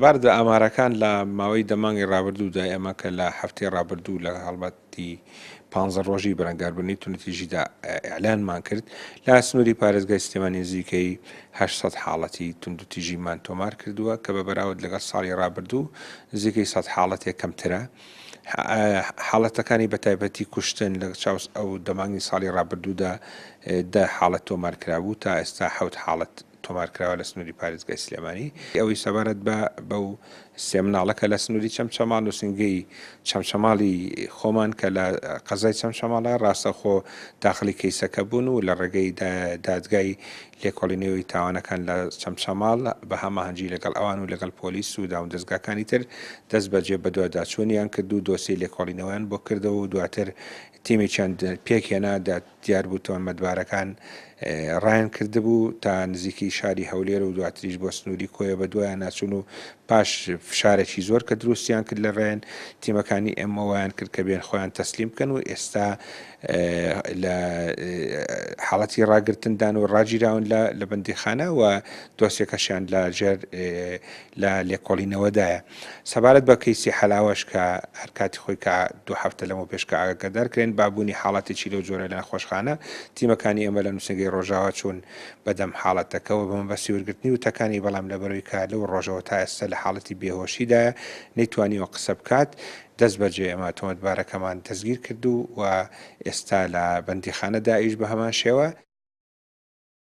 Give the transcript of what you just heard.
بەردە ئامارەکان لە ماوەی دەمانگی ڕابردوودا ئێمە کە لە هەفتەی ڕابردوو لە هەڵبەتی 15 ڕۆژی بەرەنگاربوونی تونەتیژیدا ئەعلانمان کرد لە سنووری پارێزگای سلێمانی نزیکەی 800 حاڵەتی توندوتیژیمان تۆمار کردووە کە بە بەراورد لەگەڵ ساڵی ڕابردوو نزیکەی 100 حاڵەتێک کەمترە. حاڵەتەکانی بەتایبەتی کوشتن لە چاوس ئەو دەمانگی ساڵی ڕابردوودا 10 حاڵەت تۆمار کرابوو تا ئێستا 7 حاڵەت تۆمارکراوە لە سنووری پارێزگای سلێمانی. ئەوەی سەبارەت بەو سێ مناڵەکە لە سنووری چەمچەماڵ و سنگەی چەمچەماڵی خۆمان کە لە قەزای چەمچەماڵە ڕاستەخۆ داخلی کەیسەکە بوون و لە ڕێگەی دادگای لێکۆڵینەوەی تاوانەکان لە چەمچەماڵ بە هەماهەنگی لەگەڵ ئەوان و لەگەڵ پۆلیس و داون دەستگاکانی تر دەست بەجێ بە دوواداچوونیان کرد و دۆسی لێکۆڵینەوەیان بۆ کردەوە و دواتر تیمی چەند پێکهێنا دیار بوو تۆمەتبارەکان ڕایان کردبوو تا نزیکی شاری هەولێر و دواتریش بۆ سنووری کۆیە بە دوایان ناچون و پاش فشارێکی زۆر کە دروستیان کرد لە ڕێن تیمەکانی ئێمەوەیان کرد کە بێن خۆیان تەسلیم بکەن و ئێستا لە حاڵەتی ڕاگرتندان و ڕاگیراون لە بەندیخانە و دۆسیەکەشیان لە ژێر لە لێکۆڵینەوەدایە. سەبارەت بە کەیسی حەلاوەش کە هەر کاتی خۆی کە دوو هەفتە لەمەوە پێشکە ئاگادارکرێن بابوونی حاڵەتێکی لەو جۆرە لە نەخۆشخانە تیمەکانی ئێمە لە نووسنگەی ڕۆژاوا چوون بەدەم حاڵەتەکەەوە بە مەبەستی وەرگرتنی وتەکانی بەڵام لەبەرەوەی کە لەو ڕۆژەوە تا ئێستا لە حاڵەتی بێهۆشیدایە نەیتوانیوە قسە بکات دەست بەجێ ئەمە تۆمەتبارەکەمان دەستگیر کرد و ئێستا لە بەندیخانەدا ئیش بە هەمان شێوە